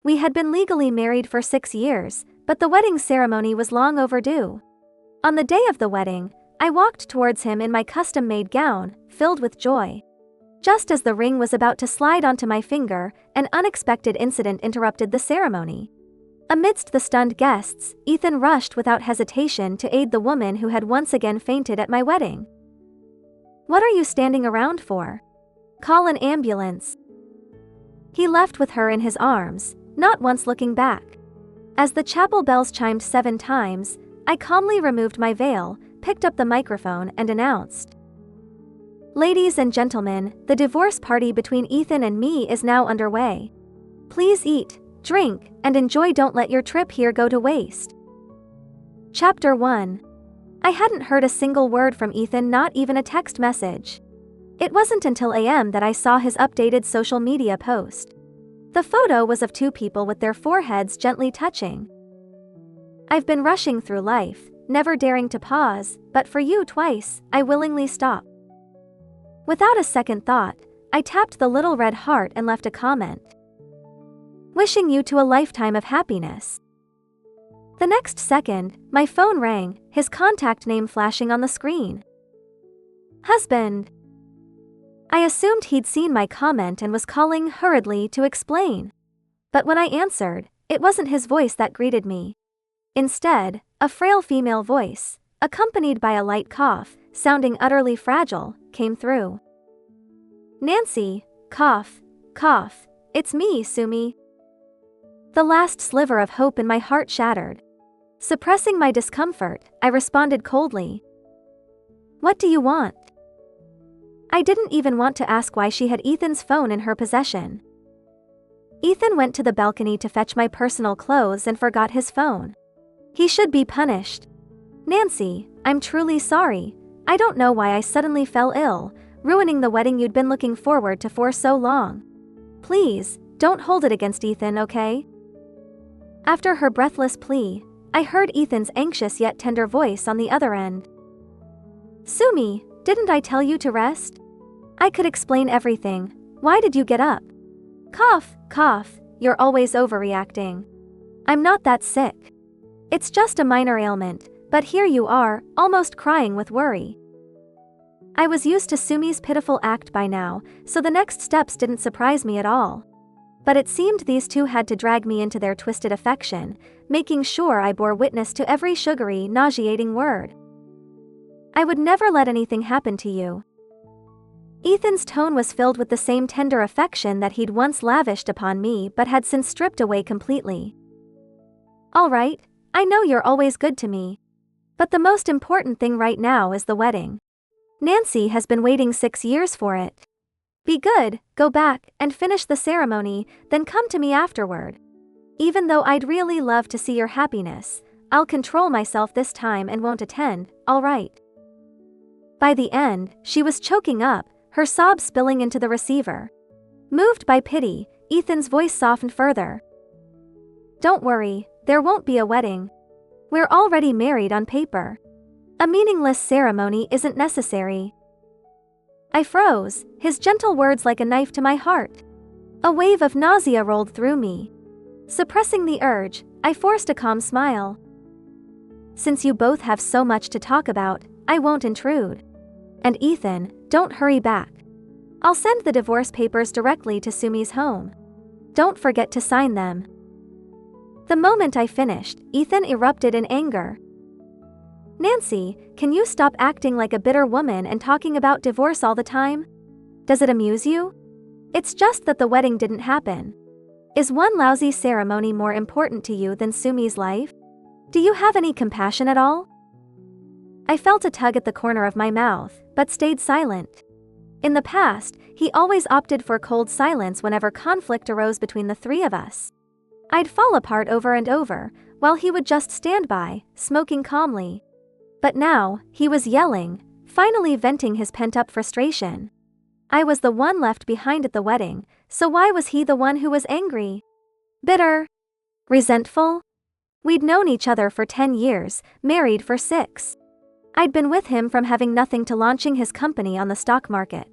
We had been legally married for 6 years, but the wedding ceremony was long overdue. On the day of the wedding, I walked towards him in my custom-made gown, filled with joy. Just as the ring was about to slide onto my finger, an unexpected incident interrupted the ceremony. Amidst the stunned guests, Ethan rushed without hesitation to aid the woman who had once again fainted at my wedding. "What are you standing around for? Call an ambulance." He left with her in his arms, not once looking back. As the chapel bells chimed 7 times, I calmly removed my veil, picked up the microphone and announced, "Ladies and gentlemen, the divorce party between Ethan and me is now underway. Please eat, drink, and enjoy. Don't let your trip here go to waste." Chapter 1. I hadn't heard a single word from Ethan, not even a text message. It wasn't until AM that I saw his updated social media post. The photo was of 2 people with their foreheads gently touching. "I've been rushing through life, never daring to pause, but for you twice, I willingly stop." Without a second thought, I tapped the little red heart and left a comment. "Wishing you to a lifetime of happiness." The next second, my phone rang, his contact name flashing on the screen. "Husband." I assumed he'd seen my comment and was calling hurriedly to explain. But when I answered, it wasn't his voice that greeted me. Instead, a frail female voice, accompanied by a light cough, sounding utterly fragile, came through. "Nancy, cough, cough, it's me, Sumi." The last sliver of hope in my heart shattered. Suppressing my discomfort, I responded coldly. "What do you want?" I didn't even want to ask why she had Ethan's phone in her possession. Ethan went to the balcony to fetch my personal clothes and forgot his phone. He should be punished. "Nancy, I'm truly sorry. I don't know why I suddenly fell ill, ruining the wedding you'd been looking forward to for so long. Please, don't hold it against Ethan, okay?" After her breathless plea, I heard Ethan's anxious yet tender voice on the other end. "Sumi, didn't I tell you to rest? I could explain everything. Why did you get up?" "Cough, cough, you're always overreacting. I'm not that sick. It's just a minor ailment, but here you are, almost crying with worry." I was used to Sumi's pitiful act by now, so the next steps didn't surprise me at all. But it seemed these 2 had to drag me into their twisted affection, making sure I bore witness to every sugary, nauseating word. "I would never let anything happen to you." Ethan's tone was filled with the same tender affection that he'd once lavished upon me but had since stripped away completely. "All right, I know you're always good to me. But the most important thing right now is the wedding. Nancy has been waiting 6 years for it. Be good, go back and finish the ceremony, then come to me afterward. Even though I'd really love to see your happiness, I'll control myself this time and won't attend, all right?" By the end, she was choking up, her sobs spilling into the receiver. Moved by pity, Ethan's voice softened further. "Don't worry, there won't be a wedding. We're already married on paper. A meaningless ceremony isn't necessary." I froze, his gentle words like a knife to my heart. A wave of nausea rolled through me. Suppressing the urge, I forced a calm smile. "Since you both have so much to talk about, I won't intrude. And Ethan, don't hurry back. I'll send the divorce papers directly to Sumi's home. Don't forget to sign them." The moment I finished, Ethan erupted in anger. "Nancy, can you stop acting like a bitter woman and talking about divorce all the time? Does it amuse you? It's just that the wedding didn't happen. Is one lousy ceremony more important to you than Sumi's life? Do you have any compassion at all?" I felt a tug at the corner of my mouth, but stayed silent. In the past, he always opted for cold silence whenever conflict arose between the 3 of us. I'd fall apart over and over, while he would just stand by, smoking calmly. But now, he was yelling, finally venting his pent-up frustration. I was the one left behind at the wedding, so why was he the one who was angry? Bitter? Resentful? We'd known each other for 10 years, married for 6. I'd been with him from having nothing to launching his company on the stock market.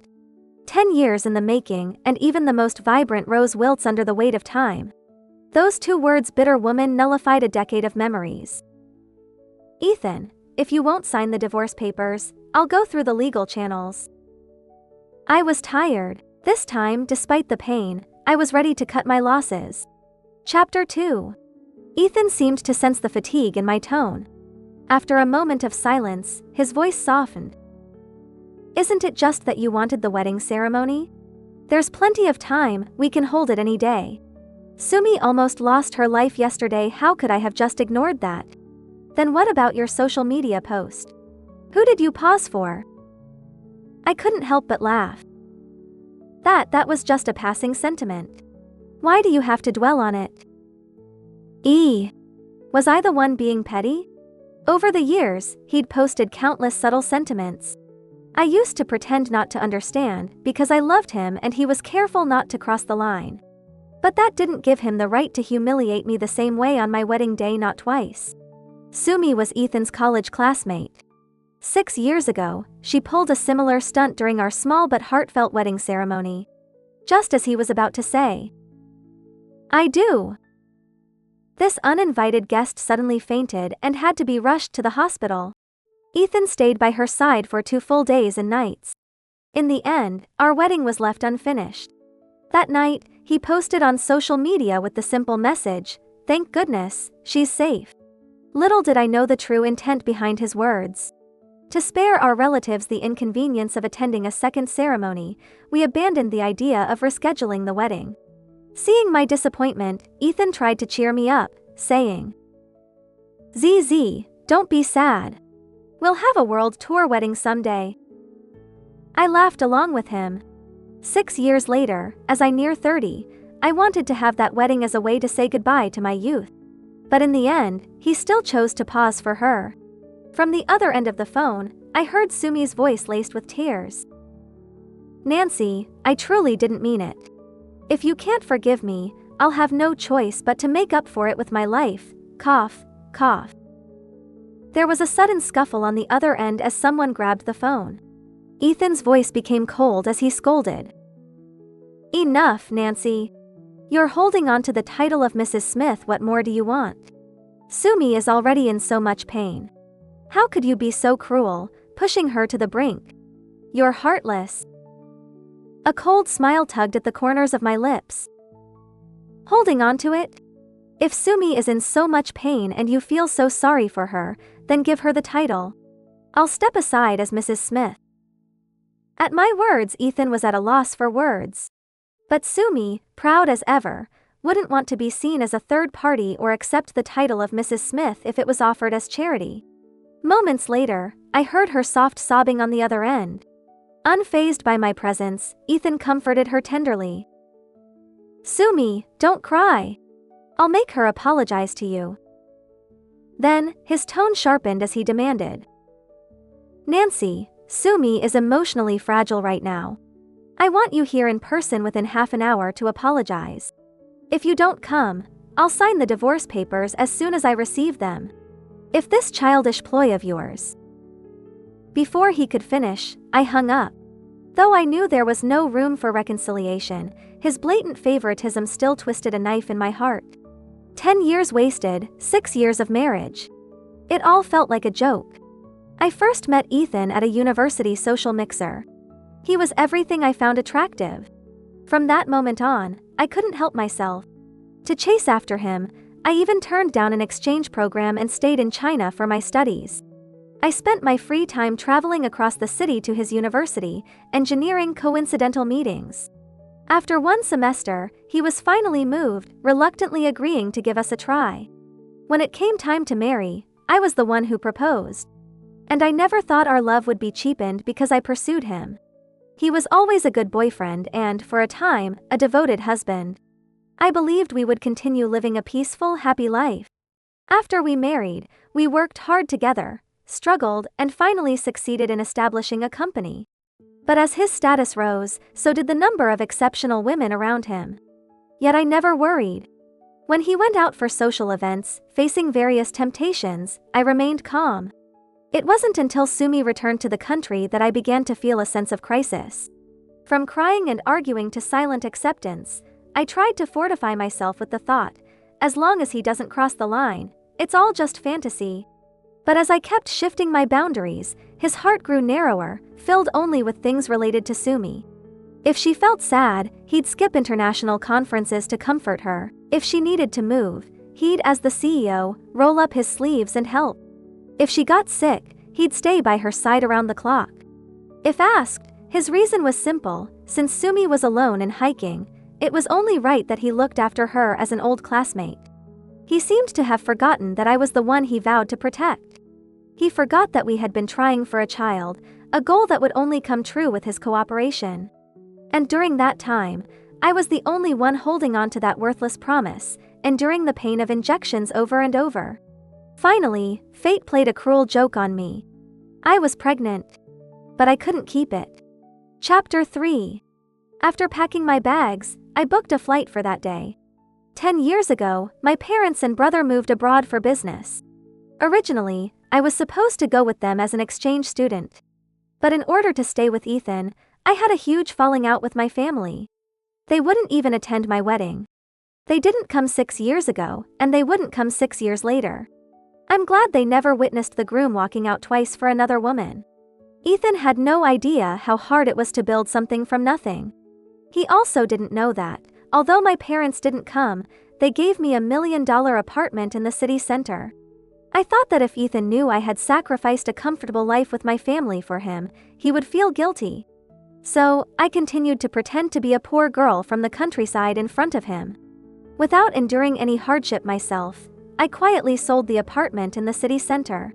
10 years in the making, and even the most vibrant rose wilts under the weight of time. Those two words, bitter woman, nullified a decade of memories. Ethan, if you won't sign the divorce papers, I'll go through the legal channels. I was tired. This time, despite the pain, I was ready to cut my losses. Chapter 2. Ethan seemed to sense the fatigue in my tone. After a moment of silence, his voice softened. Isn't it just that you wanted the wedding ceremony? There's plenty of time, we can hold it any day. Sumi almost lost her life yesterday, how could I have just ignored that? Then what about your social media post? Who did you pause for? I couldn't help but laugh. That was just a passing sentiment. Why do you have to dwell on it? Was I the one being petty? Over the years, he'd posted countless subtle sentiments. I used to pretend not to understand because I loved him and he was careful not to cross the line. But that didn't give him the right to humiliate me the same way on my wedding day, not twice. Sumi was Ethan's college classmate. 6 years ago, she pulled a similar stunt during our small but heartfelt wedding ceremony. Just as he was about to say, "I do," this uninvited guest suddenly fainted and had to be rushed to the hospital. Ethan stayed by her side for 2 full days and nights. In the end, our wedding was left unfinished. That night, he posted on social media with the simple message, "Thank goodness, she's safe." Little did I know the true intent behind his words. To spare our relatives the inconvenience of attending a second ceremony, we abandoned the idea of rescheduling the wedding. Seeing my disappointment, Ethan tried to cheer me up, saying, "ZZ, don't be sad. We'll have a world tour wedding someday." I laughed along with him. 6 years later, as I near 30, I wanted to have that wedding as a way to say goodbye to my youth. But in the end, he still chose to pause for her. From the other end of the phone, I heard Sumi's voice laced with tears. "Nancy, I truly didn't mean it. If you can't forgive me, I'll have no choice but to make up for it with my life." Cough, cough. There was a sudden scuffle on the other end as someone grabbed the phone. Ethan's voice became cold as he scolded. "Enough, Nancy. You're holding on to the title of Mrs. Smith, what more do you want? Sumi is already in so much pain. How could you be so cruel, pushing her to the brink? You're heartless." A cold smile tugged at the corners of my lips. Holding on to it? If Sumi is in so much pain and you feel so sorry for her, then give her the title. I'll step aside as Mrs. Smith. At my words, Ethan was at a loss for words. But Sumi, proud as ever, wouldn't want to be seen as a third party or accept the title of Mrs. Smith if it was offered as charity. Moments later, I heard her soft sobbing on the other end. Unfazed by my presence, Ethan comforted her tenderly. "Sumi, don't cry. I'll make her apologize to you." Then, his tone sharpened as he demanded, "Nancy, Sumi is emotionally fragile right now. I want you here in person within half an hour to apologize. If you don't come, I'll sign the divorce papers as soon as I receive them. If this childish ploy of yours..." Before he could finish, I hung up. Though I knew there was no room for reconciliation, his blatant favoritism still twisted a knife in my heart. 10 years wasted, 6 years of marriage. It all felt like a joke. I first met Ethan at a university social mixer. He was everything I found attractive. From that moment on, I couldn't help myself. To chase after him, I even turned down an exchange program and stayed in China for my studies. I spent my free time traveling across the city to his university, engineering coincidental meetings. After 1 semester, he was finally moved, reluctantly agreeing to give us a try. When it came time to marry, I was the one who proposed. And I never thought our love would be cheapened because I pursued him. He was always a good boyfriend and, for a time, a devoted husband. I believed we would continue living a peaceful, happy life. After we married, we worked hard together, struggled, and finally succeeded in establishing a company. But as his status rose, so did the number of exceptional women around him. Yet I never worried. When he went out for social events, facing various temptations, I remained calm. It wasn't until Sumi returned to the country that I began to feel a sense of crisis. From crying and arguing to silent acceptance, I tried to fortify myself with the thought, as long as he doesn't cross the line, it's all just fantasy. But as I kept shifting my boundaries, his heart grew narrower, filled only with things related to Sumi. If she felt sad, he'd skip international conferences to comfort her. If she needed to move, he'd, as the CEO, roll up his sleeves and help. If she got sick, he'd stay by her side around the clock. If asked, his reason was simple: since Sumi was alone and hiking, it was only right that he looked after her as an old classmate. He seemed to have forgotten that I was the one he vowed to protect. He forgot that we had been trying for a child, a goal that would only come true with his cooperation. And during that time, I was the only one holding on to that worthless promise, enduring the pain of injections over and over. Finally, fate played a cruel joke on me. I was pregnant. But I couldn't keep it. Chapter 3. After packing my bags, I booked a flight for that day. 10 years ago, my parents and brother moved abroad for business. Originally, I was supposed to go with them as an exchange student. But in order to stay with Ethan, I had a huge falling out with my family. They wouldn't even attend my wedding. They didn't come 6 years ago, and they wouldn't come 6 years later. I'm glad they never witnessed the groom walking out twice for another woman. Ethan had no idea how hard it was to build something from nothing. He also didn't know that, although my parents didn't come, they gave me $1 million apartment in the city center. I thought that if Ethan knew I had sacrificed a comfortable life with my family for him, he would feel guilty. So, I continued to pretend to be a poor girl from the countryside in front of him. Without enduring any hardship myself, I quietly sold the apartment in the city center.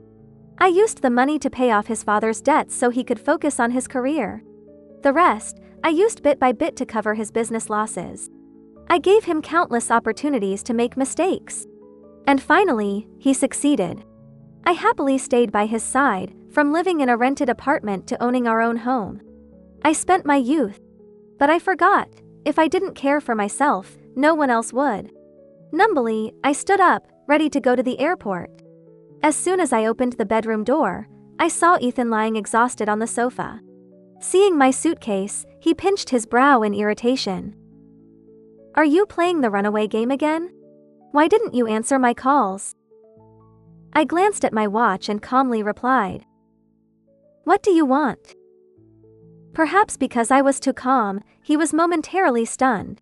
I used the money to pay off his father's debts so he could focus on his career. The rest, I used bit by bit to cover his business losses. I gave him countless opportunities to make mistakes. And finally, he succeeded. I happily stayed by his side, from living in a rented apartment to owning our own home. I spent my youth. But I forgot, if I didn't care for myself, no one else would. Numbly, I stood up, ready to go to the airport. As soon as I opened the bedroom door, I saw Ethan lying exhausted on the sofa. Seeing my suitcase, he pinched his brow in irritation. "Are you playing the runaway game again? Why didn't you answer my calls?" I glanced at my watch and calmly replied, "What do you want?" Perhaps because I was too calm, he was momentarily stunned.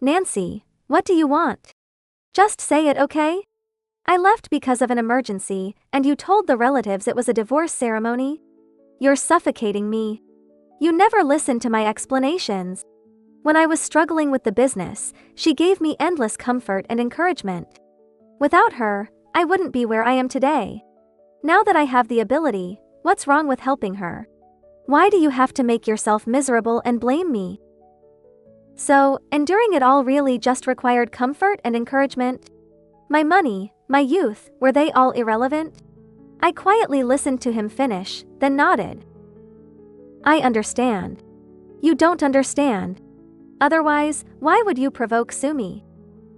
"Nancy, what do you want? Just say it, okay? I left because of an emergency, and you told the relatives it was a divorce ceremony? You're suffocating me. You never listened to my explanations. When I was struggling with the business, she gave me endless comfort and encouragement. Without her, I wouldn't be where I am today. Now that I have the ability, what's wrong with helping her? Why do you have to make yourself miserable and blame me?" So, enduring it all really just required comfort and encouragement? My money, my youth, were they all irrelevant? I quietly listened to him finish, then nodded. "I understand. You don't understand. Otherwise, why would you provoke Sumi?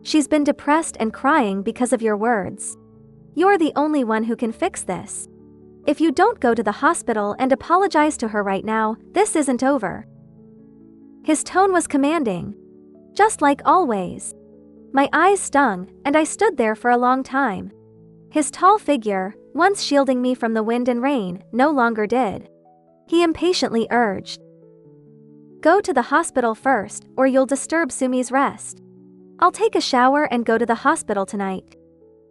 She's been depressed and crying because of your words. You're the only one who can fix this. If you don't go to the hospital and apologize to her right now, this isn't over." His tone was commanding. Just like always. My eyes stung, and I stood there for a long time. His tall figure, once shielding me from the wind and rain, no longer did. He impatiently urged, "Go to the hospital first, or you'll disturb Sumi's rest. I'll take a shower and go to the hospital tonight.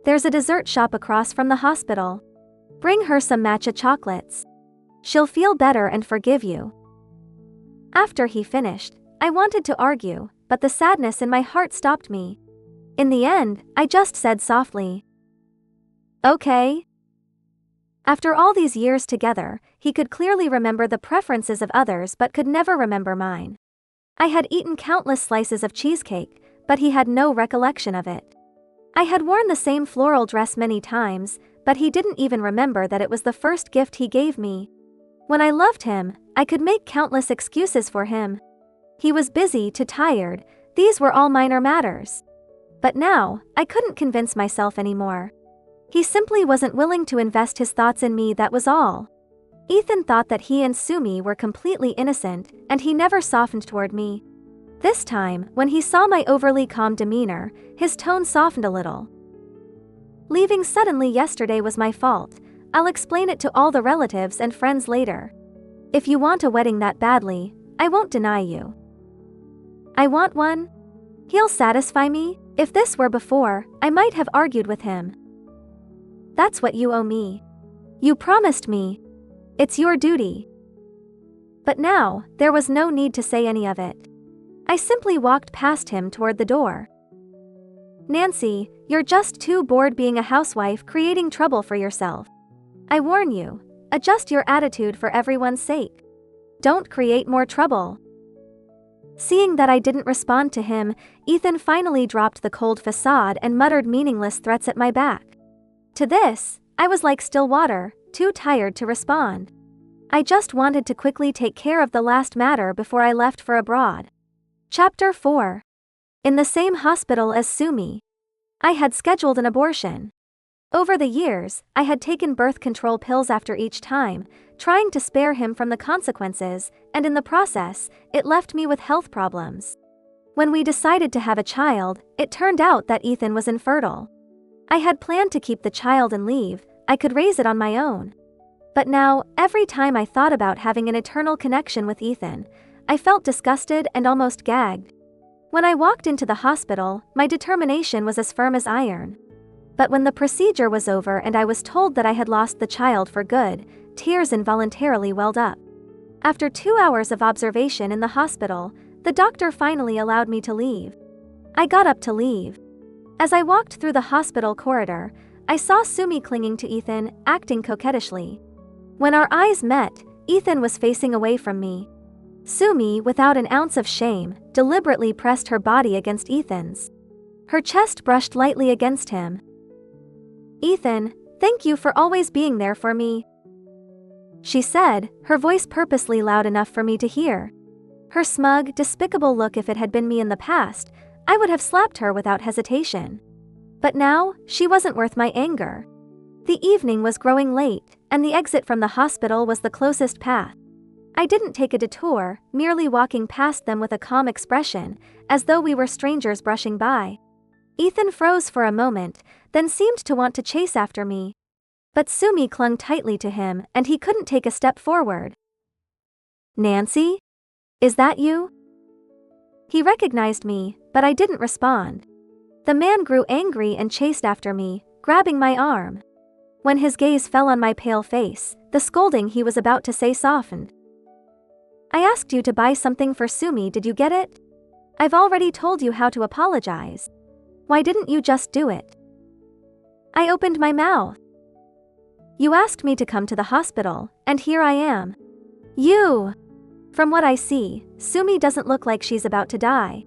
There's a dessert shop across from the hospital. Bring her some matcha chocolates. She'll feel better and forgive you." After he finished, I wanted to argue, but the sadness in my heart stopped me. In the end, I just said softly, "Okay." After all these years together, he could clearly remember the preferences of others but could never remember mine. I had eaten countless slices of cheesecake, but he had no recollection of it. I had worn the same floral dress many times, but he didn't even remember that it was the first gift he gave me. When I loved him, I could make countless excuses for him. He was busy, too tired, these were all minor matters. But now, I couldn't convince myself anymore. He simply wasn't willing to invest his thoughts in me, that was all. Ethan thought that he and Sumi were completely innocent, and he never softened toward me. This time, when he saw my overly calm demeanor, his tone softened a little. "Leaving suddenly yesterday was my fault. I'll explain it to all the relatives and friends later. If you want a wedding that badly, I won't deny you." "I want one? He'll satisfy me?" If this were before, I might have argued with him. "That's what you owe me. You promised me. It's your duty." But now, there was no need to say any of it. I simply walked past him toward the door. "Nancy, you're just too bored being a housewife creating trouble for yourself. I warn you, adjust your attitude for everyone's sake. Don't create more trouble." Seeing that I didn't respond to him, Ethan finally dropped the cold facade and muttered meaningless threats at my back. To this, I was like still water, too tired to respond. I just wanted to quickly take care of the last matter before I left for abroad. Chapter 4. In the same hospital as Sumi. I had scheduled an abortion. Over the years, I had taken birth control pills after each time, trying to spare him from the consequences, and in the process, it left me with health problems. When we decided to have a child, it turned out that Ethan was infertile. I had planned to keep the child and leave. I could raise it on my own. But now, every time I thought about having an eternal connection with Ethan, I felt disgusted and almost gagged. When I walked into the hospital, my determination was as firm as iron. But when the procedure was over and I was told that I had lost the child for good, tears involuntarily welled up. After 2 hours of observation in the hospital, the doctor finally allowed me to leave. I got up to leave. As I walked through the hospital corridor, I saw Sumi clinging to Ethan, acting coquettishly. When our eyes met, Ethan was facing away from me. Sumi, without an ounce of shame, deliberately pressed her body against Ethan's. Her chest brushed lightly against him. "Ethan, thank you for always being there for me," she said, her voice purposely loud enough for me to hear. Her smug, despicable look. If it had been me in the past, I would have slapped her without hesitation. But now, she wasn't worth my anger. The evening was growing late, and the exit from the hospital was the closest path. I didn't take a detour, merely walking past them with a calm expression, as though we were strangers brushing by. Ethan froze for a moment, then seemed to want to chase after me. But Sumi clung tightly to him, and he couldn't take a step forward. "Nancy? Is that you?" He recognized me, but I didn't respond. The man grew angry and chased after me, grabbing my arm. When his gaze fell on my pale face, the scolding he was about to say softened. "I asked you to buy something for Sumi, did you get it? I've already told you how to apologize. Why didn't you just do it?" I opened my mouth. "You asked me to come to the hospital, and here I am." "You!" "From what I see, Sumi doesn't look like she's about to die.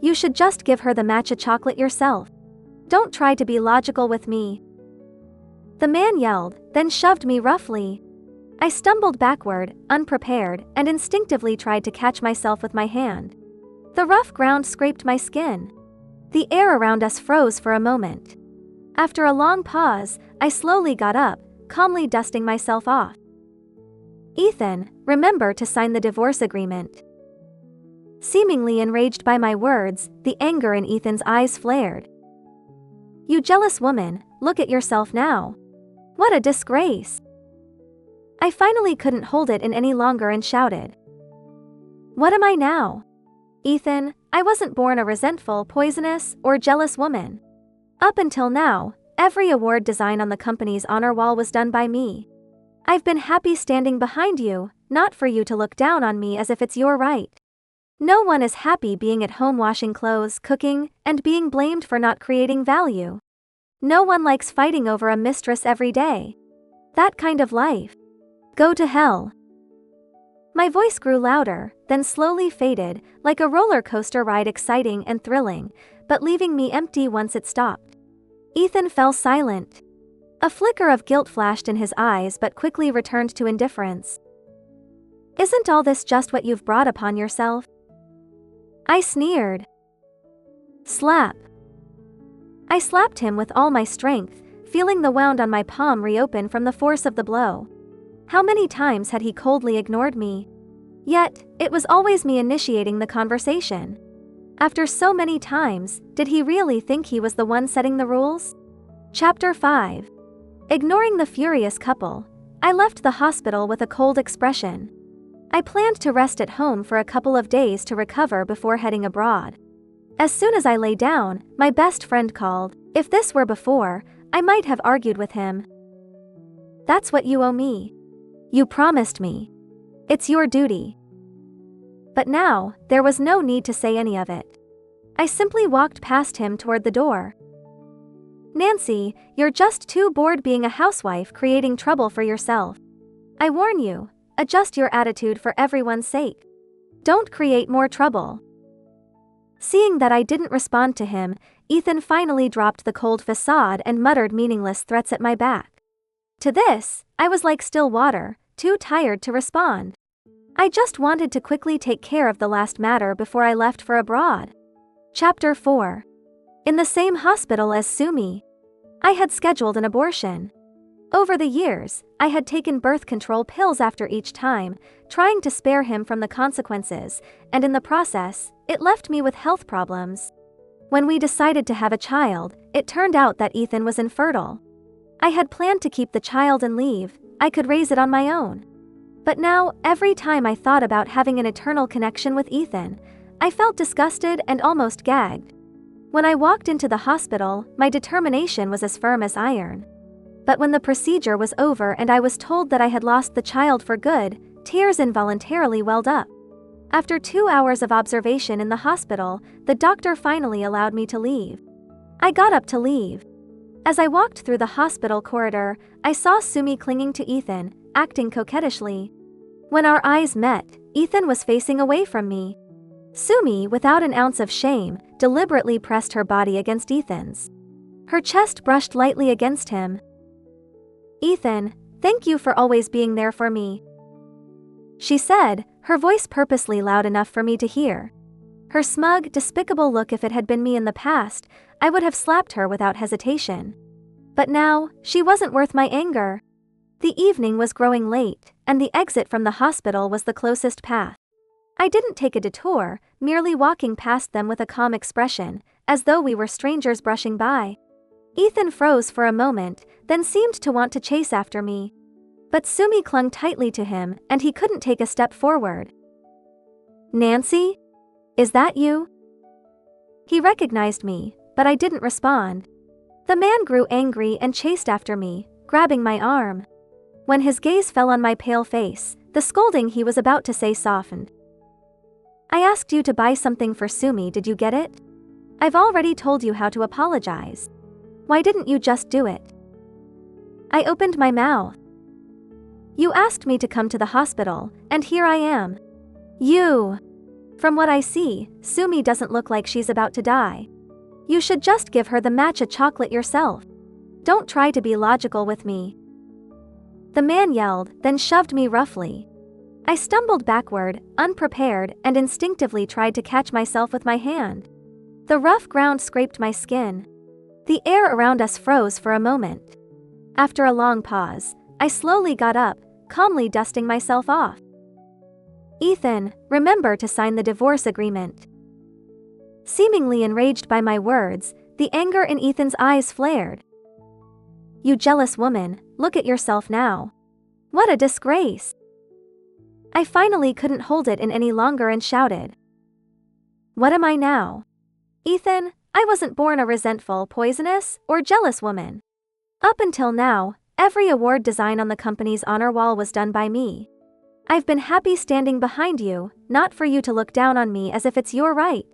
You should just give her the matcha chocolate yourself. Don't try to be logical with me." The man yelled, then shoved me roughly. I stumbled backward, unprepared, and instinctively tried to catch myself with my hand. The rough ground scraped my skin. The air around us froze for a moment. After a long pause, I slowly got up, calmly dusting myself off. "Ethan, remember to sign the divorce agreement." Seemingly enraged by my words, the anger in Ethan's eyes flared. "You jealous woman, look at yourself now. What a disgrace." I finally couldn't hold it in any longer and shouted. "What am I now? Ethan, I wasn't born a resentful, poisonous, or jealous woman. Up until now, every award design on the company's honor wall was done by me. I've been happy standing behind you, not for you to look down on me as if it's your right. No one is happy being at home washing clothes, cooking, and being blamed for not creating value. No one likes fighting over a mistress every day. That kind of life. Go to hell." My voice grew louder, then slowly faded, like a roller coaster ride, exciting and thrilling, but leaving me empty once it stopped. Ethan fell silent. A flicker of guilt flashed in his eyes but quickly returned to indifference. "Isn't all this just what you've brought upon yourself?" I sneered. Slap. I slapped him with all my strength, feeling the wound on my palm reopen from the force of the blow. How many times had he coldly ignored me? Yet, it was always me initiating the conversation. After so many times, did he really think he was the one setting the rules? Chapter 5. Ignoring the furious couple, I left the hospital with a cold expression. I planned to rest at home for a couple of days to recover before heading abroad. As soon as I lay down, my best friend called. If this were before, I might have argued with him. That's what you owe me. You promised me. It's your duty. But now, there was no need to say any of it. I simply walked past him toward the door. Nancy, you're just too bored being a housewife creating trouble for yourself. I warn you, adjust your attitude for everyone's sake. Don't create more trouble. Seeing that I didn't respond to him, Ethan finally dropped the cold facade and muttered meaningless threats at my back. To this, I was like still water, too tired to respond. I just wanted to quickly take care of the last matter before I left for abroad. Chapter 4. In the same hospital as Sumi, I had scheduled an abortion. Over the years, I had taken birth control pills after each time, trying to spare him from the consequences, and in the process, it left me with health problems. When we decided to have a child, it turned out that Ethan was infertile. I had planned to keep the child and leave. I could raise it on my own. But now, every time I thought about having an eternal connection with Ethan, I felt disgusted and almost gagged. When I walked into the hospital, my determination was as firm as iron. But when the procedure was over and I was told that I had lost the child for good, tears involuntarily welled up. After 2 hours of observation in the hospital, the doctor finally allowed me to leave. I got up to leave. As I walked through the hospital corridor, I saw Sumi clinging to Ethan, acting coquettishly. When our eyes met, Ethan was facing away from me. Sumi, without an ounce of shame, deliberately pressed her body against Ethan's. Her chest brushed lightly against him. Ethan, thank you for always being there for me, she said, her voice purposely loud enough for me to hear. Her smug, despicable look. If it had been me in the past, I would have slapped her without hesitation. But now, she wasn't worth my anger. The evening was growing late, and the exit from the hospital was the closest path. I didn't take a detour, merely walking past them with a calm expression, as though we were strangers brushing by. Ethan froze for a moment, then seemed to want to chase after me. But Sumi clung tightly to him, and he couldn't take a step forward. Nancy? Is that you? He recognized me, but I didn't respond. The man grew angry and chased after me, grabbing my arm. When his gaze fell on my pale face, the scolding he was about to say softened. I asked you to buy something for Sumi, did you get it? I've already told you how to apologize. Why didn't you just do it? I opened my mouth. You asked me to come to the hospital, and here I am. From what I see, Sumi doesn't look like she's about to die. You should just give her the matcha chocolate yourself. Don't try to be logical with me. The man yelled, then shoved me roughly. I stumbled backward, unprepared, and instinctively tried to catch myself with my hand. The rough ground scraped my skin. The air around us froze for a moment. After a long pause, I slowly got up, calmly dusting myself off. Ethan, remember to sign the divorce agreement. Seemingly enraged by my words, the anger in Ethan's eyes flared. You jealous woman, look at yourself now. What a disgrace. I finally couldn't hold it in any longer and shouted. What am I now? Ethan, I wasn't born a resentful, poisonous, or jealous woman. Up until now, every award design on the company's honor wall was done by me. I've been happy standing behind you, not for you to look down on me as if it's your right.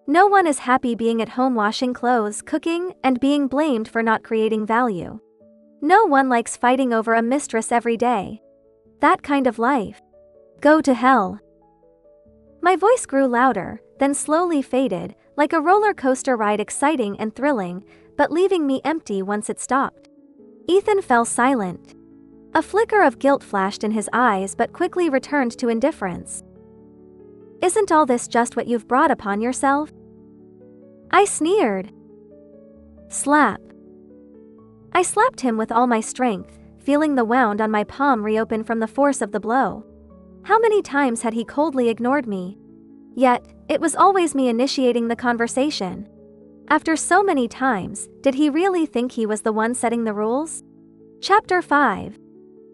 No one is happy being at home washing clothes, cooking, and being blamed for not creating value. No one likes fighting over a mistress every day. That kind of life. Go to hell. My voice grew louder, then slowly faded, like a roller coaster ride, exciting and thrilling, but leaving me empty once it stopped. Ethan fell silent. A flicker of guilt flashed in his eyes but quickly returned to indifference. Isn't all this just what you've brought upon yourself? I sneered. Slap. I slapped him with all my strength, feeling the wound on my palm reopen from the force of the blow. How many times had he coldly ignored me? Yet, It was always me initiating the conversation. After so many times, did he really think he was the one setting the rules? Chapter 5.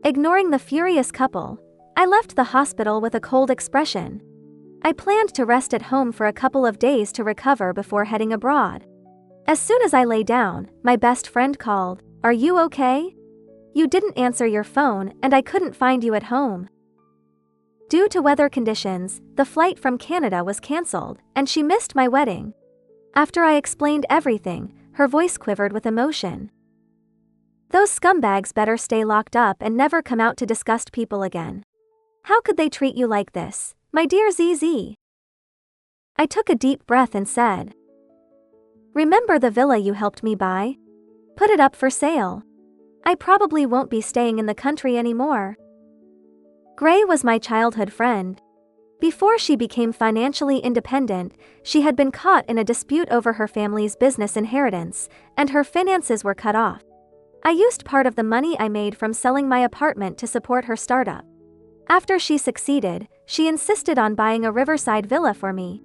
Ignoring the furious couple, I left the hospital with a cold expression. I planned to rest at home for a couple of days to recover before heading abroad. As soon as I lay down, my best friend called, "Are you okay? You didn't answer your phone and I couldn't find you at home." Due to weather conditions, the flight from Canada was cancelled, and she missed my wedding. After I explained everything, her voice quivered with emotion. "Those scumbags better stay locked up and never come out to disgust people again. How could they treat you like this, my dear ZZ?" I took a deep breath and said, "Remember the villa you helped me buy? Put it up for sale. I probably won't be staying in the country anymore." Gray was my childhood friend. Before she became financially independent, she had been caught in a dispute over her family's business inheritance, and her finances were cut off. I used part of the money I made from selling my apartment to support her startup. After she succeeded, she insisted on buying a riverside villa for me.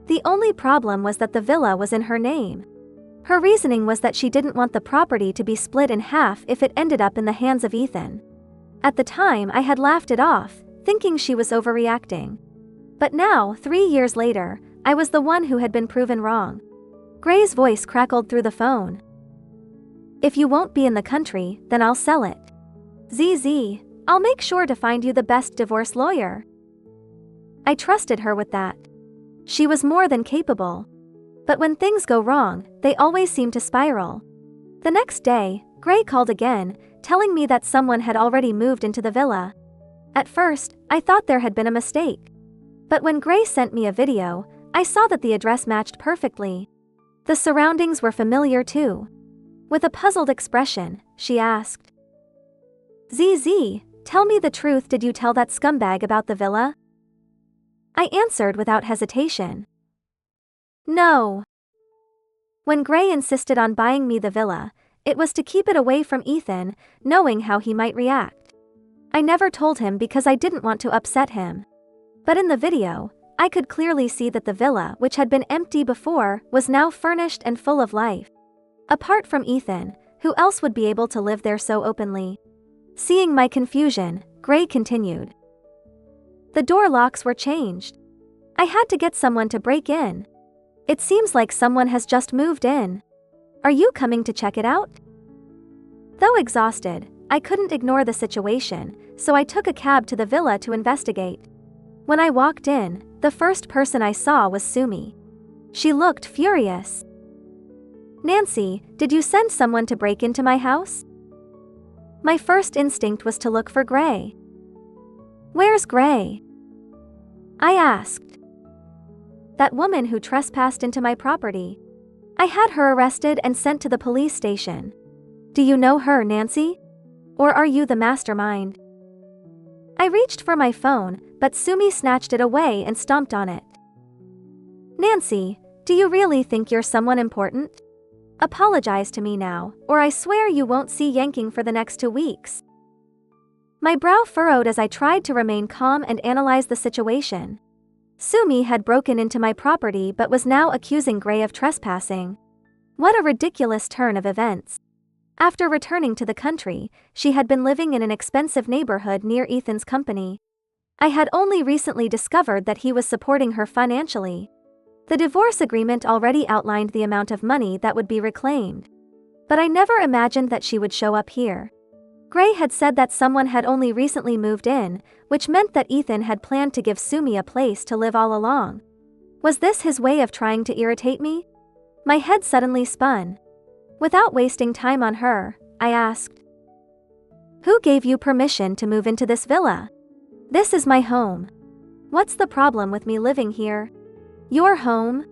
The only problem was that the villa was in her name. Her reasoning was that she didn't want the property to be split in half if it ended up in the hands of Ethan. At the time, I had laughed it off, thinking she was overreacting. But now, 3 years later, I was the one who had been proven wrong. Gray's voice crackled through the phone. "If you won't be in the country, then I'll sell it. ZZ, I'll make sure to find you the best divorce lawyer." I trusted her with that. She was more than capable. But when things go wrong, they always seem to spiral. The next day, Gray called again, telling me that someone had already moved into the villa. At first, I thought there had been a mistake. But when Gray sent me a video, I saw that the address matched perfectly. The surroundings were familiar too. With a puzzled expression, she asked, "ZZ, tell me the truth, did you tell that scumbag about the villa?" I answered without hesitation, "No." When Gray insisted on buying me the villa, it was to keep it away from Ethan, knowing how he might react. I never told him because I didn't want to upset him. But in the video, I could clearly see that the villa, which had been empty before, was now furnished and full of life. Apart from Ethan, who else would be able to live there so openly? Seeing my confusion, Gray continued, "The door locks were changed. I had to get someone to break in. It seems like someone has just moved in. Are you coming to check it out?" Though exhausted, I couldn't ignore the situation, so I took a cab to the villa to investigate. When I walked in, the first person I saw was Sumi. She looked furious. "Nancy, did you send someone to break into my house?" My first instinct was to look for Gray. "Where's Gray?" I asked. "That woman who trespassed into my property. I had her arrested and sent to the police station. Do you know her, Nancy? Or are you the mastermind?" I reached for my phone, but Sumi snatched it away and stomped on it. "Nancy, do you really think you're someone important? Apologize to me now, or I swear you won't see yanking for the next 2 weeks." My brow furrowed as I tried to remain calm and analyze the situation. Sumi had broken into my property but was now accusing Gray of trespassing. What a ridiculous turn of events. After returning to the country, she had been living in an expensive neighborhood near Ethan's company. I had only recently discovered that he was supporting her financially. The divorce agreement already outlined the amount of money that would be reclaimed. But I never imagined that she would show up here. Gray had said that someone had only recently moved in, which meant that Ethan had planned to give Sumi a place to live all along. Was this his way of trying to irritate me? My head suddenly spun. Without wasting time on her, I asked, "Who gave you permission to move into this villa? This is my home. What's the problem with me living here? Your home?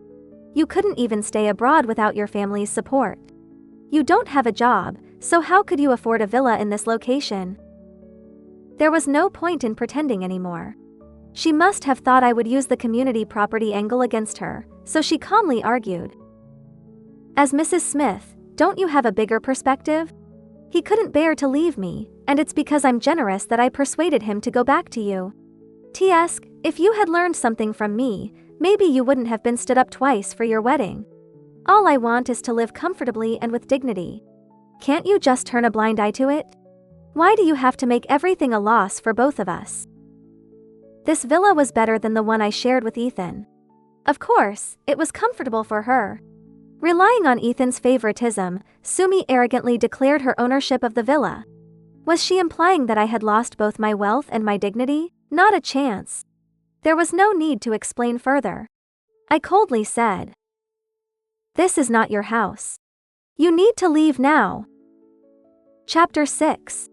You couldn't even stay abroad without your family's support. You don't have a job, so how could you afford a villa in this location?" There was no point in pretending anymore. She must have thought I would use the community property angle against her, so she calmly argued, "As Mrs. Smith, don't you have a bigger perspective? He couldn't bear to leave me, and it's because I'm generous that I persuaded him to go back to you. T.S., if you had learned something from me, maybe you wouldn't have been stood up twice for your wedding. All I want is to live comfortably and with dignity. Can't you just turn a blind eye to it? Why do you have to make everything a loss for both of us? This villa was better than the one I shared with Ethan. Of course, it was comfortable for her. Relying on Ethan's favoritism, Sumi arrogantly declared her ownership of the villa. Was she implying that I had lost both my wealth and my dignity? Not a chance. There was no need to explain further. I coldly said, "This is not your house. You need to leave now." Chapter 6.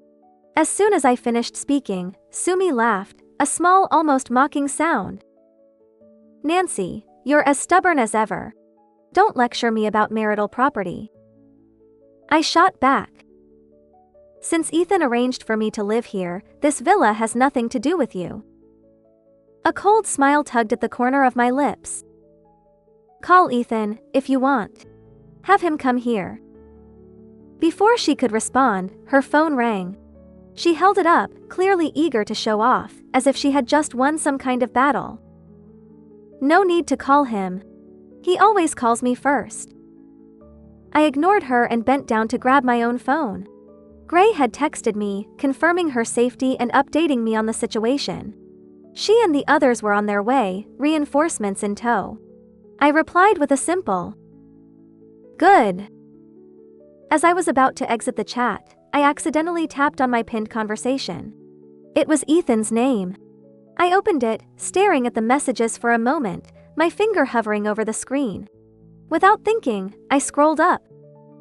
As soon as I finished speaking, Sumi laughed, a small, almost mocking sound. "Nancy, you're as stubborn as ever. Don't lecture me about marital property." I shot back. "Since Ethan arranged for me to live here, this villa has nothing to do with you." A cold smile tugged at the corner of my lips. "Call Ethan, if you want. Have him come here." Before she could respond, her phone rang. She held it up, clearly eager to show off, as if she had just won some kind of battle. "No need to call him. He always calls me first." I ignored her and bent down to grab my own phone. Gray had texted me, confirming her safety and updating me on the situation. She and the others were on their way, reinforcements in tow. I replied with a simple, "Good." As I was about to exit the chat, I accidentally tapped on my pinned conversation. It was Ethan's name. I opened it, staring at the messages for a moment, my finger hovering over the screen. Without thinking, I scrolled up.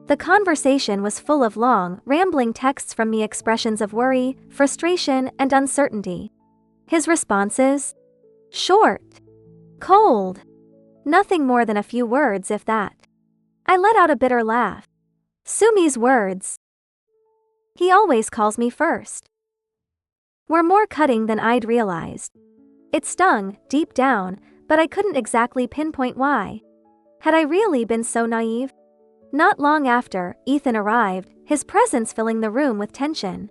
The conversation was full of long, rambling texts from me, expressions of worry, frustration, and uncertainty. His responses? Short. Cold. Nothing more than a few words, if that. I let out a bitter laugh. Sumi's words. "He always calls me first," were more cutting than I'd realized. It stung, deep down, but I couldn't exactly pinpoint why. Had I really been so naive? Not long after, Ethan arrived, his presence filling the room with tension.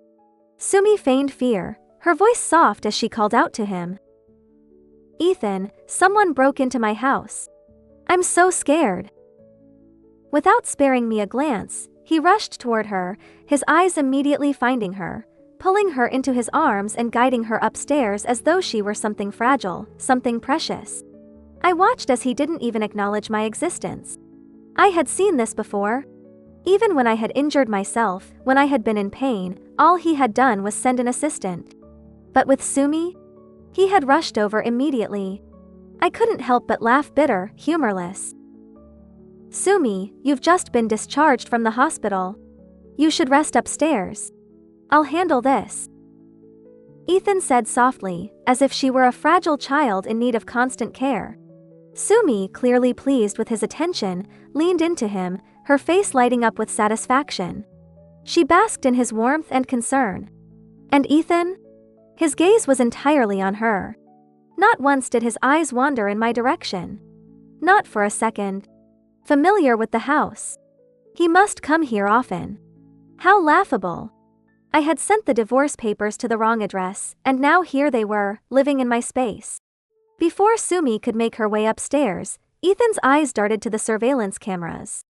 Sumi feigned fear, her voice soft as she called out to him. "Ethan, someone broke into my house. I'm so scared." Without sparing me a glance, he rushed toward her, his eyes immediately finding her, pulling her into his arms and guiding her upstairs as though she were something fragile, something precious. I watched as he didn't even acknowledge my existence. I had seen this before. Even when I had injured myself, when I had been in pain, all he had done was send an assistant. But with Sumi? He had rushed over immediately. I couldn't help but laugh, bitter, humorless. "Sumi, you've just been discharged from the hospital. You should rest upstairs. I'll handle this," Ethan said softly, as if she were a fragile child in need of constant care. Sumi, clearly pleased with his attention, leaned into him, her face lighting up with satisfaction. She basked in his warmth and concern. And Ethan? His gaze was entirely on her. Not once did his eyes wander in my direction. Not for a second. Familiar with the house. He must come here often. How laughable. I had sent the divorce papers to the wrong address, and now here they were, living in my space. Before Sumi could make her way upstairs, Ethan's eyes darted to the surveillance cameras.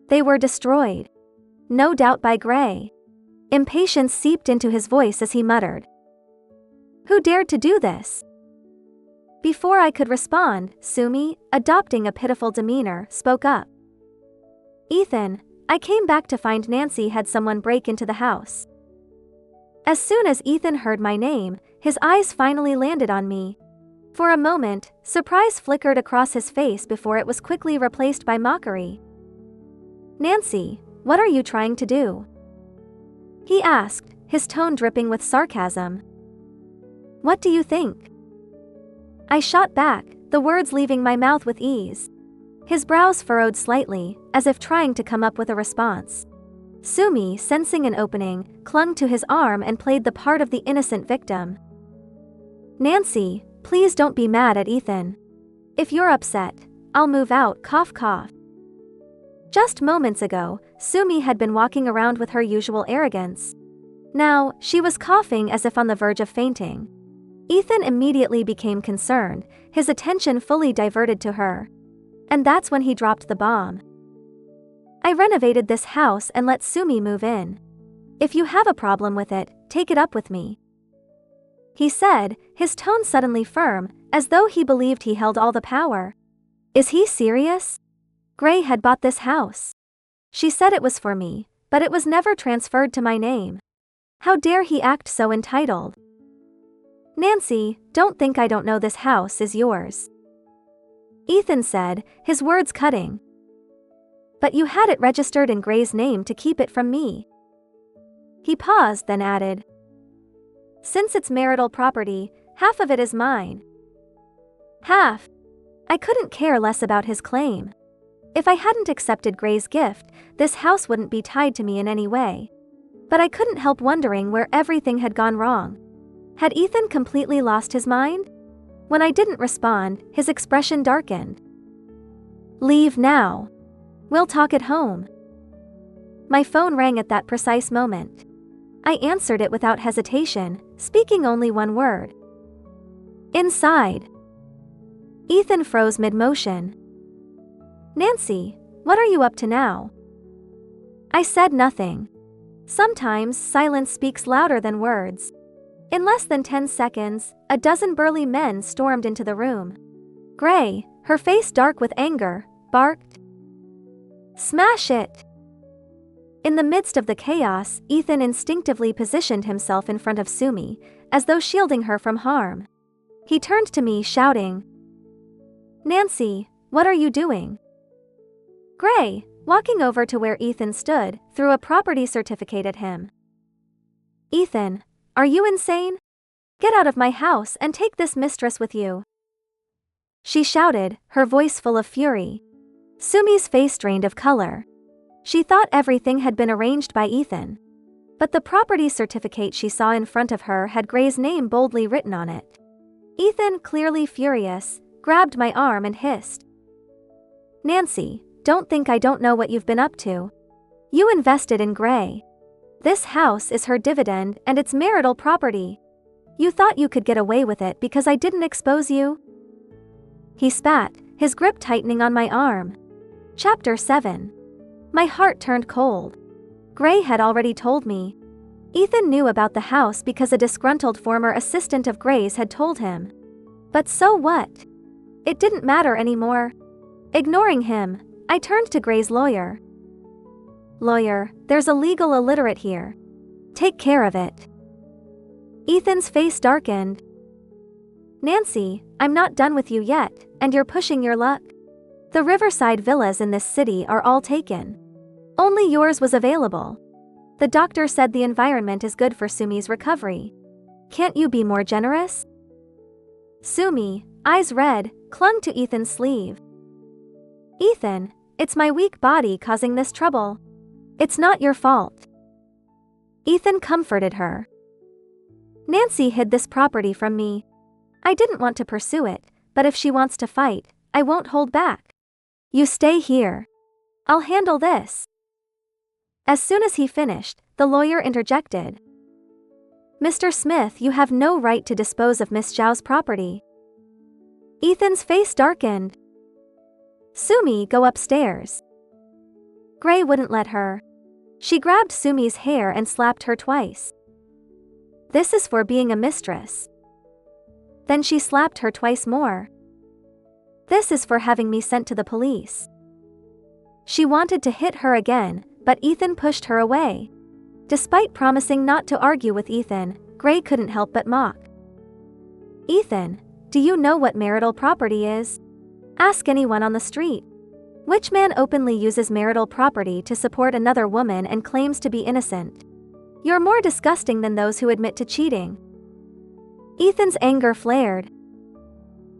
They were destroyed. No doubt by Gray. Impatience seeped into his voice as he muttered, "Who dared to do this?" Before I could respond, Sumi, adopting a pitiful demeanor, spoke up. "Ethan, I came back to find Nancy had someone break into the house." As soon as Ethan heard my name, his eyes finally landed on me. For a moment, surprise flickered across his face before it was quickly replaced by mockery. "Nancy, what are you trying to do?" he asked, his tone dripping with sarcasm. "What do you think?" I shot back, the words leaving my mouth with ease. His brows furrowed slightly, as if trying to come up with a response. Sumi, sensing an opening, clung to his arm and played the part of the innocent victim. "Nancy, please don't be mad at Ethan. If you're upset, I'll move out, cough cough." Just moments ago, Sumi had been walking around with her usual arrogance. Now, she was coughing as if on the verge of fainting. Ethan immediately became concerned, his attention fully diverted to her. And that's when he dropped the bomb. I renovated this house and let Sumi move in. If you have a problem with it, take it up with me. He said, his tone suddenly firm, as though he believed he held all the power. Is he serious? Gray had bought this house. She said it was for me, but it was never transferred to my name. How dare he act so entitled? Nancy, don't think I don't know this house is yours. Ethan said, his words cutting. But you had it registered in Gray's name to keep it from me. He paused, then added, since it's marital property, half of it is mine. Half. I couldn't care less about his claim. If I hadn't accepted Gray's gift, this house wouldn't be tied to me in any way. But I couldn't help wondering where everything had gone wrong. Had Ethan completely lost his mind? When I didn't respond, his expression darkened. Leave now. We'll talk at home. My phone rang at that precise moment. I answered it without hesitation, speaking only one word. Inside. Ethan froze mid-motion. Nancy, what are you up to now? I said nothing. Sometimes silence speaks louder than words. In less than 10 seconds, a dozen burly men stormed into the room. Gray, her face dark with anger, barked, "Smash it!" In the midst of the chaos, Ethan instinctively positioned himself in front of Sumi, as though shielding her from harm. He turned to me, shouting, Nancy, what are you doing? Gray, walking over to where Ethan stood, threw a property certificate at him. Ethan, are you insane? Get out of my house and take this mistress with you. She shouted, her voice full of fury. Sumi's face drained of color. She thought everything had been arranged by Ethan. But the property certificate she saw in front of her had Gray's name boldly written on it. Ethan, clearly furious, grabbed my arm and hissed, Nancy, don't think I don't know what you've been up to. You invested in Gray. This house is her dividend and it's marital property. You thought you could get away with it because I didn't expose you? He spat, his grip tightening on my arm. Chapter 7. My heart turned cold. Gray had already told me. Ethan knew about the house because a disgruntled former assistant of Gray's had told him. But so what? It didn't matter anymore. Ignoring him, I turned to Gray's lawyer. Lawyer, there's a legal illiterate here. Take care of it. Ethan's face darkened. Nancy, I'm not done with you yet, and you're pushing your luck. The riverside villas in this city are all taken. Only yours was available. The doctor said the environment is good for Sumi's recovery. Can't you be more generous? Sumi, eyes red, clung to Ethan's sleeve. Ethan, it's my weak body causing this trouble. It's not your fault. Ethan comforted her. Nancy hid this property from me. I didn't want to pursue it, but if she wants to fight, I won't hold back. You stay here. I'll handle this. As soon as he finished, the lawyer interjected. Mr. Smith, you have no right to dispose of Miss Zhao's property. Ethan's face darkened. Sumi, go upstairs. Gray wouldn't let her. She grabbed Sumi's hair and slapped her twice. This is for being a mistress. Then she slapped her twice more. This is for having me sent to the police. She wanted to hit her again, but Ethan pushed her away. Despite promising not to argue with Ethan, Gray couldn't help but mock. Ethan, do you know what marital property is? Ask anyone on the street. Which man openly uses marital property to support another woman and claims to be innocent? You're more disgusting than those who admit to cheating. Ethan's anger flared.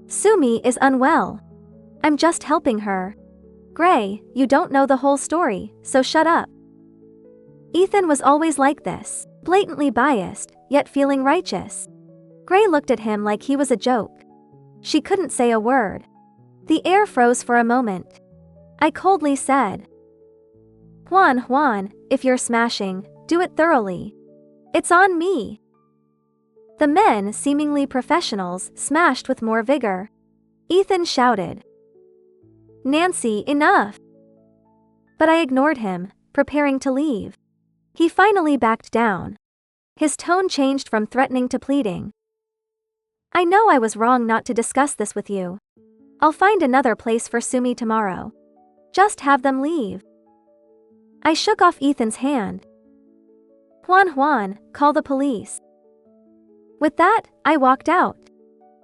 Sumi is unwell. I'm just helping her. Gray, you don't know the whole story, so shut up. Ethan was always like this, blatantly biased, yet feeling righteous. Gray looked at him like he was a joke. She couldn't say a word. The air froze for a moment. I coldly said, Juan, if you're smashing, do it thoroughly. It's on me. The men, seemingly professionals, smashed with more vigor. Ethan shouted, "Nancy, enough!" But I ignored him, preparing to leave. He finally backed down. His tone changed from threatening to pleading. "I know I was wrong not to discuss this with you. I'll find another place for Sumi tomorrow. Just have them leave." I shook off Ethan's hand. Juan, call the police." With that, I walked out.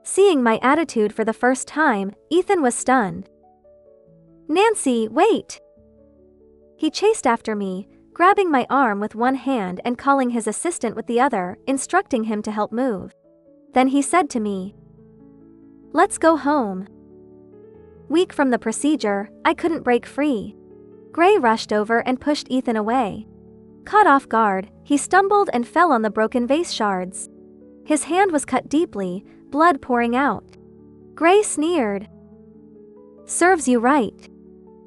Seeing my attitude for the first time, Ethan was stunned. "Nancy, wait!" He chased after me, grabbing my arm with one hand and calling his assistant with the other, instructing him to help move. Then he said to me, "Let's go home." Weak from the procedure, I couldn't break free. Gray rushed over and pushed Ethan away. Caught off guard, he stumbled and fell on the broken vase shards. His hand was cut deeply, blood pouring out. Gray sneered, "Serves you right.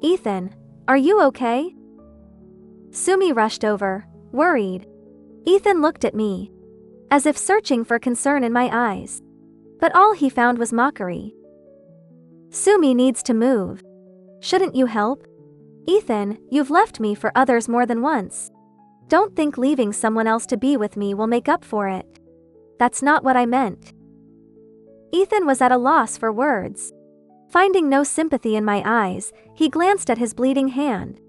Ethan, are you okay?" Sumi rushed over, worried. Ethan looked at me, as if searching for concern in my eyes. But all he found was mockery. "Sumi needs to move. Shouldn't you help? Ethan, you've left me for others more than once. Don't think leaving someone else to be with me will make up for it. That's not what I meant." Ethan was at a loss for words. Finding no sympathy in my eyes, he glanced at his bleeding hand.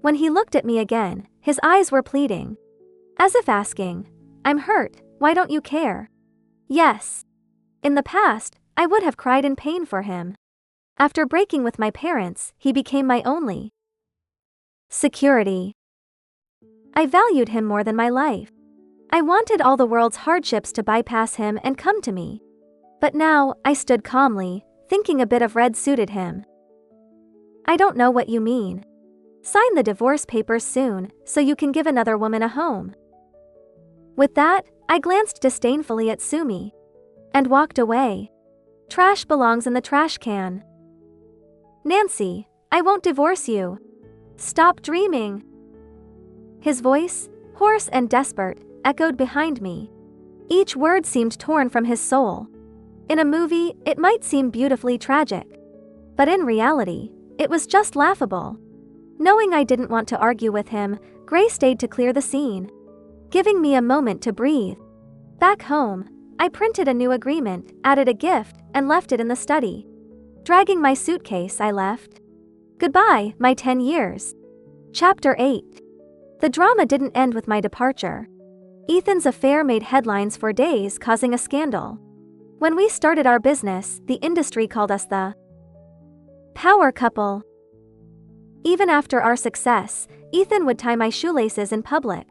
When he looked at me again, his eyes were pleading. As if asking, "I'm hurt, why don't you care?" Yes. In the past, I would have cried in pain for him. After breaking with my parents, he became my only security. I valued him more than my life. I wanted all the world's hardships to bypass him and come to me. But now, I stood calmly, thinking a bit of red suited him. "I don't know what you mean. Sign the divorce papers soon, so you can give another woman a home." With that, I glanced disdainfully at Sumi and walked away. Trash belongs in the trash can. "Nancy, I won't divorce you. Stop dreaming." His voice, hoarse and desperate, echoed behind me. Each word seemed torn from his soul. In a movie, it might seem beautifully tragic. But in reality, it was just laughable. Knowing I didn't want to argue with him, Gray stayed to clear the scene, giving me a moment to breathe. Back home, I printed a new agreement, added a gift, and left it in the study. Dragging my suitcase, I left. Goodbye, my 10 years. Chapter 8. The drama didn't end with my departure. Ethan's affair made headlines for days, causing a scandal. When we started our business, the industry called us the power couple. Even after our success, Ethan would tie my shoelaces in public.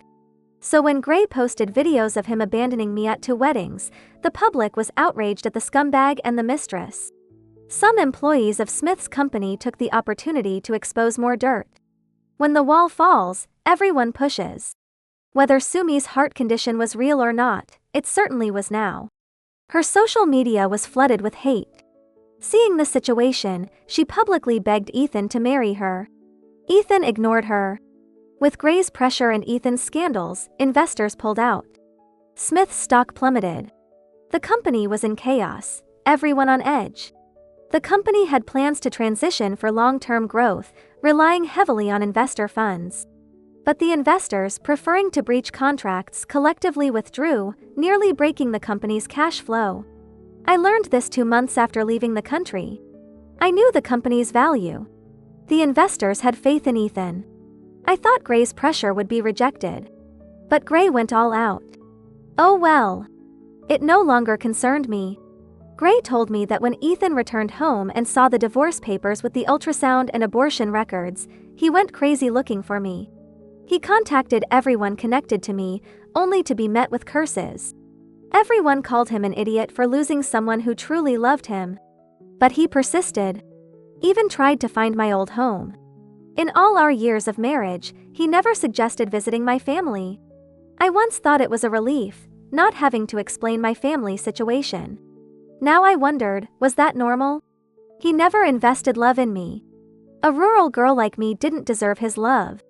So when Gray posted videos of him abandoning me at 2 weddings, the public was outraged at the scumbag and the mistress. Some employees of Smith's company took the opportunity to expose more dirt. When the wall falls, everyone pushes. Whether Sumi's heart condition was real or not, it certainly was now. Her social media was flooded with hate. Seeing the situation, she publicly begged Ethan to marry her. Ethan ignored her. With Gray's pressure and Ethan's scandals, investors pulled out. Smith's stock plummeted. The company was in chaos, everyone on edge. The company had plans to transition for long-term growth, relying heavily on investor funds. But the investors, preferring to breach contracts, collectively withdrew, nearly breaking the company's cash flow. I learned this 2 months after leaving the country. I knew the company's value. The investors had faith in Ethan. I thought Gray's pressure would be rejected. But Gray went all out. Oh well. It no longer concerned me. Gray told me that when Ethan returned home and saw the divorce papers with the ultrasound and abortion records, he went crazy looking for me. He contacted everyone connected to me, only to be met with curses. Everyone called him an idiot for losing someone who truly loved him. But he persisted. Even tried to find my old home. In all our years of marriage, he never suggested visiting my family. I once thought it was a relief, not having to explain my family situation. Now I wondered, was that normal? He never invested love in me. A rural girl like me didn't deserve his love.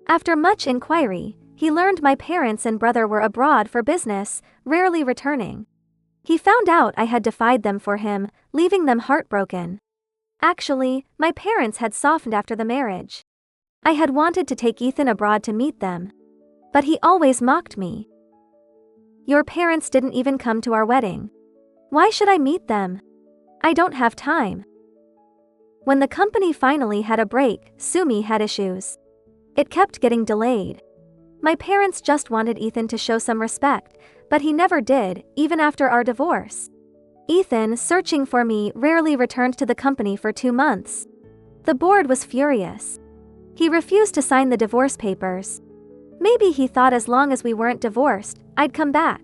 After much inquiry, he learned my parents and brother were abroad for business, rarely returning. He found out I had defied them for him, leaving them heartbroken. Actually, my parents had softened after the marriage. I had wanted to take Ethan abroad to meet them. But he always mocked me. Your parents didn't even come to our wedding. Why should I meet them? I don't have time. When the company finally had a break, Sumi had issues. It kept getting delayed. My parents just wanted Ethan to show some respect, but he never did, even after our divorce. Ethan, searching for me, rarely returned to the company for 2 months. The board was furious. He refused to sign the divorce papers. Maybe he thought as long as we weren't divorced, I'd come back.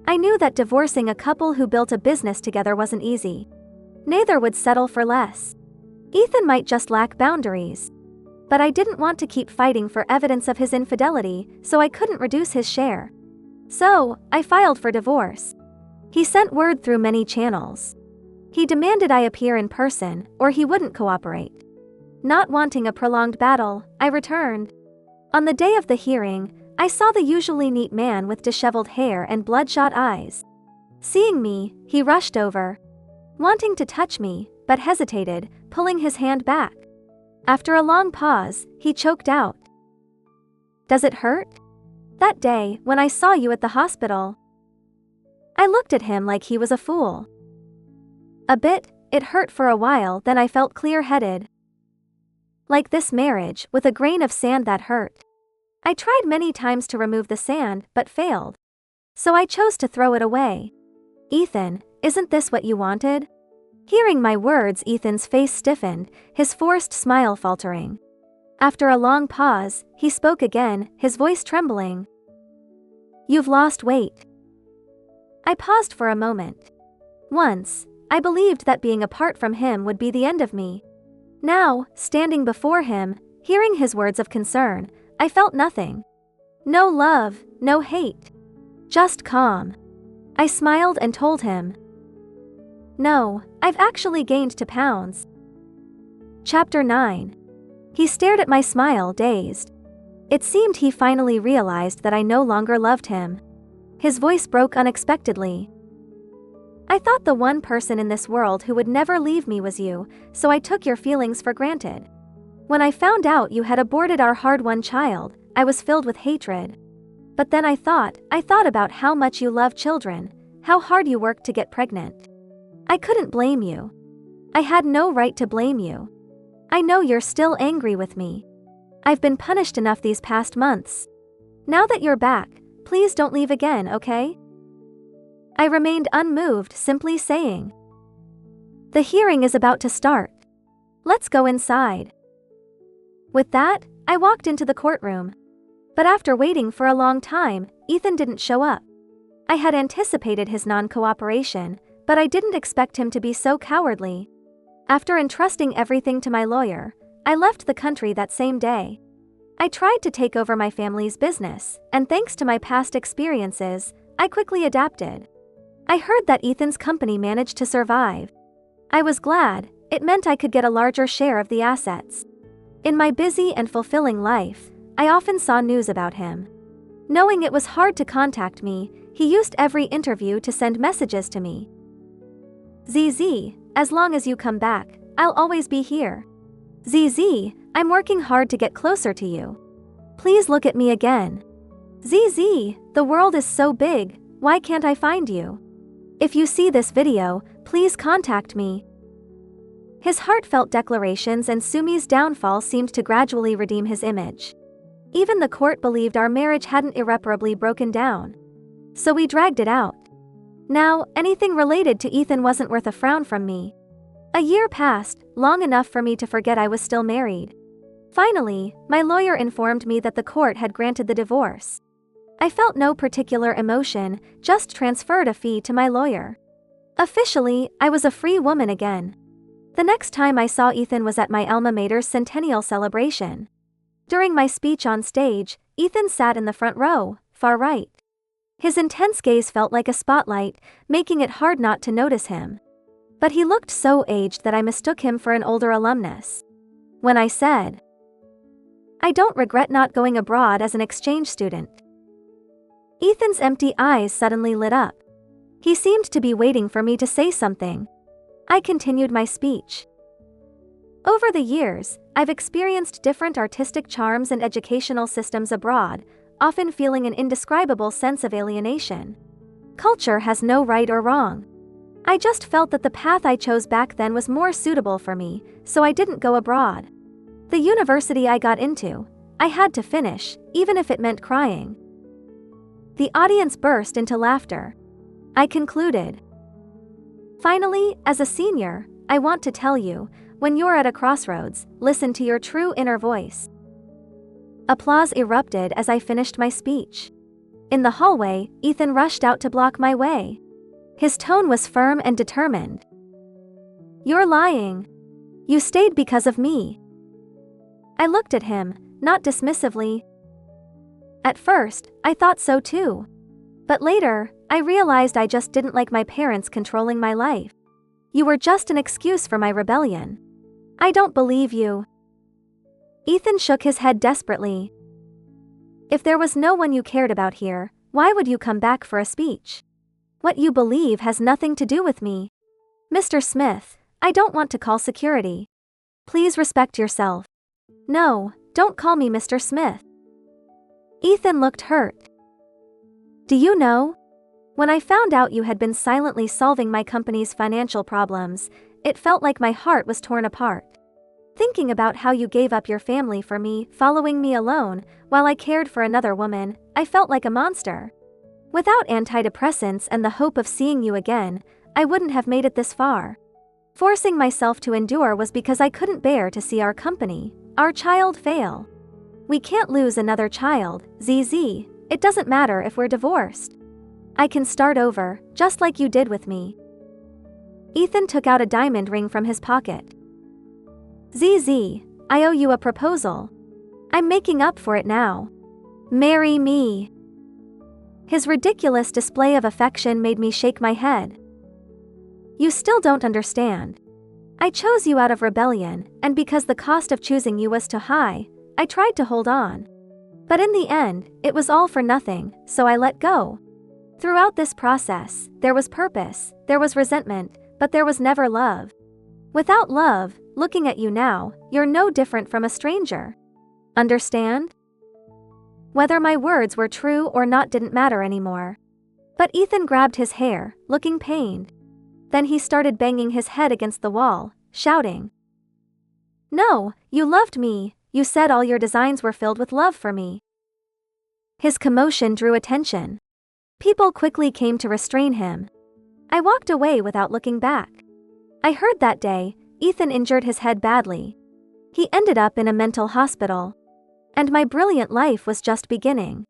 I knew that divorcing a couple who built a business together wasn't easy. Neither would settle for less. Ethan might just lack boundaries. But I didn't want to keep fighting for evidence of his infidelity, so I couldn't reduce his share. So, I filed for divorce. He sent word through many channels. He demanded I appear in person, or he wouldn't cooperate. Not wanting a prolonged battle, I returned. On the day of the hearing, I saw the usually neat man with disheveled hair and bloodshot eyes. Seeing me, he rushed over, wanting to touch me, but hesitated, pulling his hand back. After a long pause, he choked out. Does it hurt? That day, when I saw you at the hospital. I looked at him like he was a fool. A bit, it hurt for a while, then I felt clear-headed. Like this marriage, with a grain of sand that hurt. I tried many times to remove the sand, but failed. So I chose to throw it away. Ethan, isn't this what you wanted? Hearing my words, Ethan's face stiffened, his forced smile faltering. After a long pause, he spoke again, his voice trembling. You've lost weight. I paused for a moment. Once, I believed that being apart from him would be the end of me. Now, standing before him, hearing his words of concern, I felt nothing. No love, no hate. Just calm. I smiled and told him. No, I've actually gained 2 pounds. Chapter 9. He stared at my smile, dazed. It seemed he finally realized that I no longer loved him. His voice broke unexpectedly. I thought the one person in this world who would never leave me was you, so I took your feelings for granted. When I found out you had aborted our hard-won child, I was filled with hatred. But then I thought about how much you love children, how hard you worked to get pregnant. I couldn't blame you. I had no right to blame you. I know you're still angry with me. I've been punished enough these past months. Now that you're back, please don't leave again, okay? I remained unmoved, simply saying. The hearing is about to start. Let's go inside. With that, I walked into the courtroom. But after waiting for a long time, Ethan didn't show up. I had anticipated his non-cooperation, but I didn't expect him to be so cowardly. After entrusting everything to my lawyer, I left the country that same day. I tried to take over my family's business, and thanks to my past experiences, I quickly adapted. I heard that Ethan's company managed to survive. I was glad, it meant I could get a larger share of the assets. In my busy and fulfilling life, I often saw news about him. Knowing it was hard to contact me, he used every interview to send messages to me. ZZ, as long as you come back, I'll always be here. ZZ, I'm working hard to get closer to you. Please look at me again. ZZ, the world is so big, why can't I find you? If you see this video, please contact me. His heartfelt declarations and Sumi's downfall seemed to gradually redeem his image. Even the court believed our marriage hadn't irreparably broken down. So we dragged it out. Now, anything related to Ethan wasn't worth a frown from me. A year passed, long enough for me to forget I was still married. Finally, my lawyer informed me that the court had granted the divorce. I felt no particular emotion, just transferred a fee to my lawyer. Officially, I was a free woman again. The next time I saw Ethan was at my alma mater's centennial celebration. During my speech on stage, Ethan sat in the front row, far right. His intense gaze felt like a spotlight, making it hard not to notice him. But he looked so aged that I mistook him for an older alumnus. When I said, I don't regret not going abroad as an exchange student. Ethan's empty eyes suddenly lit up. He seemed to be waiting for me to say something. I continued my speech. Over the years, I've experienced different artistic charms and educational systems abroad, often feeling an indescribable sense of alienation. Culture has no right or wrong. I just felt that the path I chose back then was more suitable for me, so I didn't go abroad. The university I got into, I had to finish, even if it meant crying. The audience burst into laughter. I concluded. Finally, as a senior, I want to tell you, when you're at a crossroads, listen to your true inner voice. Applause erupted as I finished my speech. In the hallway, Ethan rushed out to block my way. His tone was firm and determined. You're lying. You stayed because of me. I looked at him, not dismissively. At first, I thought so too. But later, I realized I just didn't like my parents controlling my life. You were just an excuse for my rebellion. I don't believe you. Ethan shook his head desperately. If there was no one you cared about here, why would you come back for a speech? What you believe has nothing to do with me. Mr. Smith, I don't want to call security. Please respect yourself. No, don't call me Mr. Smith. Ethan looked hurt. Do you know? When I found out you had been silently solving my company's financial problems, it felt like my heart was torn apart. Thinking about how you gave up your family for me, following me alone, while I cared for another woman, I felt like a monster. Without antidepressants and the hope of seeing you again, I wouldn't have made it this far. Forcing myself to endure was because I couldn't bear to see our company, our child fail. We can't lose another child, ZZ, it doesn't matter if we're divorced. I can start over, just like you did with me. Ethan took out a diamond ring from his pocket. ZZ, I owe you a proposal. I'm making up for it now. Marry me. His ridiculous display of affection made me shake my head. You still don't understand. I chose you out of rebellion, and because the cost of choosing you was too high, I tried to hold on. But in the end, it was all for nothing, so I let go. Throughout this process, there was purpose, there was resentment, but there was never love. Without love, looking at you now, you're no different from a stranger. Understand? Whether my words were true or not didn't matter anymore. But Ethan grabbed his hair, looking pained. Then he started banging his head against the wall, shouting. No, you loved me, you said all your designs were filled with love for me. His commotion drew attention. People quickly came to restrain him. I walked away without looking back. I heard that day, Ethan injured his head badly. He ended up in a mental hospital. And my brilliant life was just beginning.